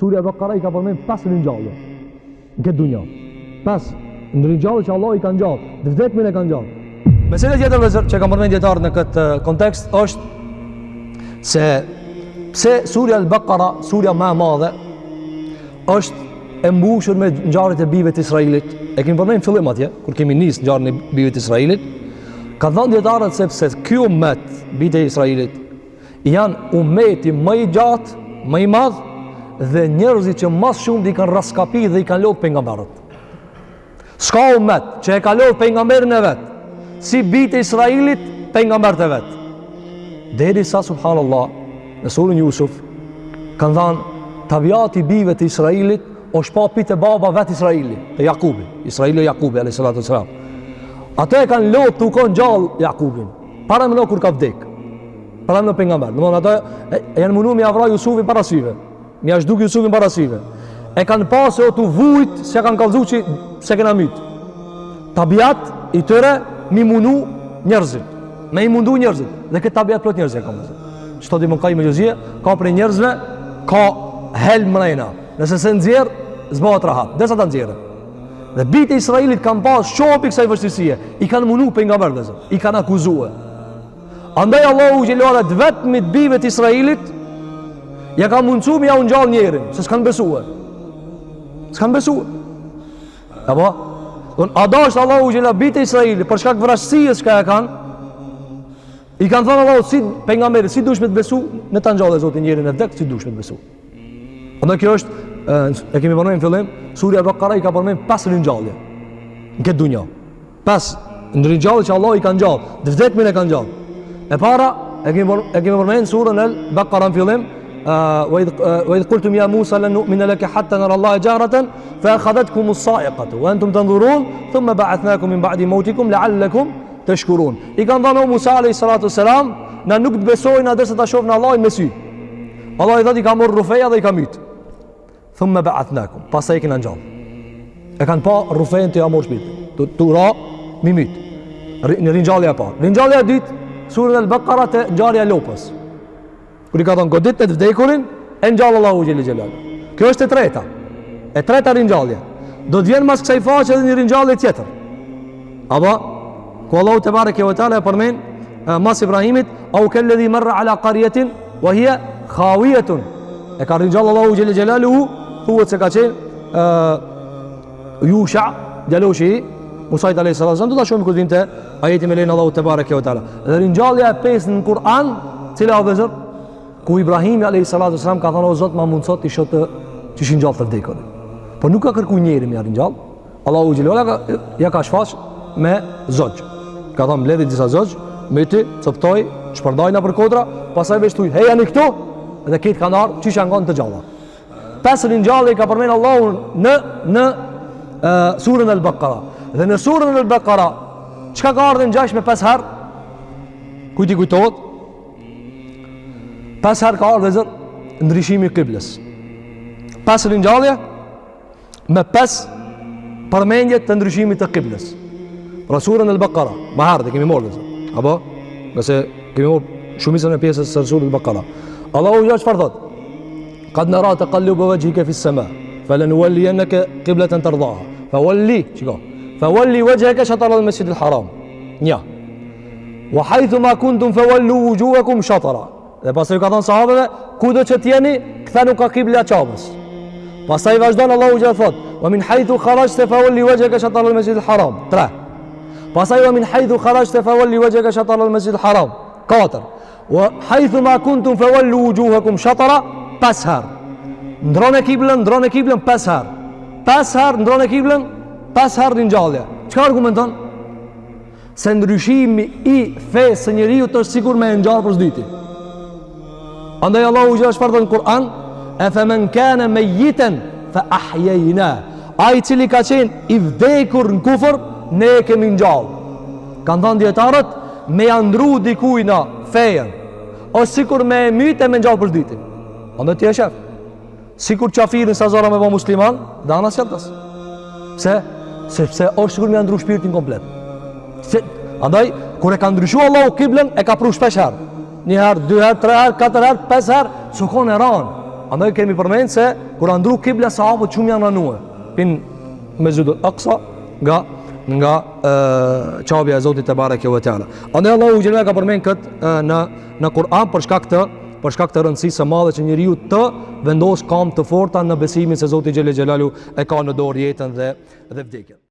Surja Bakara i ka përmend 5 ringjallje në këtë dunjë. 5 ringjallje që Allah i ka ngjall, të vdekjen e ka ngjall. Mesela tjetër vëzër që ka përmend dietar në këtë kontekst është se pse Surja Al-Baqara, surja më e madhe, është e mbushur me ngjarjet e bijve të Israilit. E kemi përmendur në fillim atje, kur kemi nisë ngjarjen e bijve të Israilit. Ka thënë dietarët sepse ky ummet, bijtë e Israilit, janë ummeti më i gjatë, më i madh dhe njerëzit që më shumë i kanë raskapi dhe i kanë lodh pejgamberët. S'ka ummet që e ka lodh pejgamberin e vet, si bijtë e Israilit pejgamberët e vet. Derisa subhanallahu në surën Yusuf kanë thënë tabiati bijve të Israilit është papi të baba vetë Israili, të Jakubi. Israili Jakubi, a.s. Ato e kanë lotë të ukon gjallë Jakubin. Para më në kur ka vdek. Para më në pengamber. Në ato janë munu mi avra Jusufin parasive. Mi ashduk Jusufin parasive. E kanë pasë o të vujt, se kanë kalzu që se këna mytë. Tabiat i tëre mi munu njerëzit. Me i mundu njerëzit. Dhe këtë tabiat plot njerëzit e ka mëzit. Qëto di më ka i me gjëzije, ka për njerëzve, ka helm mrejna. Nëse se nëzjerë, zbahat rahat, desa ta nxjerrë. Dhe bijtë e Israilit kanë pas shopi kësaj vështirësie, i kanë munu pejgamber dhe zot, i kanë akuzuar. Andaj Allahu xhelala vetëm të bijve të Israilit ja ka mundsuar ja u ngjall njërin, se s'kan besuar. S'kan besuar. Apo, a dash Allahu xhelala bijtë e Israilit për shkak vrasësisë që ja kanë, i kanë thënë Allahu si pejgamberi, si dush me të besu, në ta ngjallë Zoti njërin e vdek, si dush me të besu. Andaj kjo është e kemi përmendur në fillim, surja Bakara i ka përmendur 5 ringjallje në këtë dunjë. 5 ringjallje që Allah i ka ngjall, të vdekjen e ka ngjall. E para e kemi përmendur surën Al-Baqara në fillim, wa idh qultum ya Musa lan nu'mina laka hatta nara Allah jahratan fa akhadhatkum as-sa'iqatu wa antum tanzurun thumma ba'athnakum min ba'di mawtikum la'allakum tashkurun. I kanë thënë Musa alayhi salatu wassalam, na nuk të besojnë derisa ta shohin Allahin me sy. Allah i thotë i ka marrë rufeja dhe i ka myt. Thumma ba'athnakum, pastaj kena ngjall. E kanë pa rufejën të amor shpirtin. Tu ra mi myt. Në ringjallja e parë. Ringjallja e dytë, surën Al-Baqara te ngjarja e lopës. Kur i ka thënë godit të vdekurin, e ngjall Allahu xhelel xhelal. Kjo është e treta. E treta ringjallje. Do të vjen mas kësaj faqe edhe një ringjallje tjetër. Apo ku Allahu te bareke ve teala përmend mas Ibrahimit, au kelladhi marra ala qaryatin wa hiya khawiyatun. E ka ringjall Allahu xhelel xhelaluhu, thuhet se ka qenë Yusha, djaloshi Musa alayhi salatu, do ta shohim kur vinte ajeti me lein Allahu te bareke ve teala. Dhe ringjallja e pesë në Kur'an, cila vëzër, ku Ibrahimi alayhi salatu sallam ka thënë o Zot, ma mundso ti shoh të ishin gjallë të vdekur. Po nuk ka kërkuar njëri me ringjall. Allahu xhelala ja ka shfaq me zogj. Ka thënë mbledhi disa zogj, me ti coptoi, shpërndajna për kodra, pastaj veç thuj, hejani këtu, dhe këtë kanë ardhur çish janë të gjalla. 5 ringjallje ka përmend Allahu në surën Al-Baqara. Dhe në surën Al-Baqara, çka ka ardhur ngjash me 5 herë? Kujti kujtohet? 5 herë ka ardhur ndryshimi i kiblës. 5 ringjallje me 5 përmendje të ndryshimit të kiblës. Pra surën Al-Baqara, më herë kemi marrë vëzër. Apo, nëse kemi marrë shumicën e pjesës së surës Al-Baqara. Allahu ja çfarë thot? Qad nara taqalluba wajhika fi as-sama, falanuwalliyannaka qiblatan tardaha. Fawalli wajhaka shatr al-masjid al-haram. Ja. Wa haythu ma kuntum fawallu wujuhakum shatra. Dhe pastaj ka thënë sahabëve, kudo që t'jeni, kthenu ka qibla Çabës. Pastaj vazhdon Allahu ja thot, wa min haythu kharajta fawalli wajhaka shatr al-masjid al-haram. 3. Pastaj wa min haythu kharajta fawalli wajhaka shatr al-masjid al-haram. 4. Wa haythu ma kuntum fawallu wujuhakum shatra. 5 herë. Ndronë kiblën 5 herë. 5 herë ndronë kiblën, 5 herë ringjallje. Çka argumenton? Se ndryshimi i fesë së njeriu është sigur me ngjall për s'dyti. Andaj Allahu xhallahu çfarë thon në Kur'an? Afaman kana mayyitan fa ahyayna. Ai cili ka qenë i vdekur në kufër, ne e kemi ngjall. Kan thënë dietarët, me ja ndru dikujt na fejen, ose sikur me mytë me ngjall për s'dyti. Andaj ti e shef. Sikur qafirin sa zora me bo musliman, dana sjeltas. Pse? Sepse është sikur me ja ndru shpirtin komplet. Andaj, kur e ka ndryshu Allahu kiblën, e ka pru shpesh herë. 1 herë, 2 herë, 3 herë, 4 herë, 5 herë, sukon e ranë. Andaj kemi përmenë se kur andru kibla sahabët shumë janë ranue pin Mesjidul Aqsa nga qabja e Zotit te bareke ve teala. Andaj Allahu xhelal ka përmenë këtë në Kur'an për shkak të rëndësisë së madhe që njeriu të vendos kam të forta në besimin se Zoti xhelal xhelalu e ka në dorë jetën dhe vdekjen.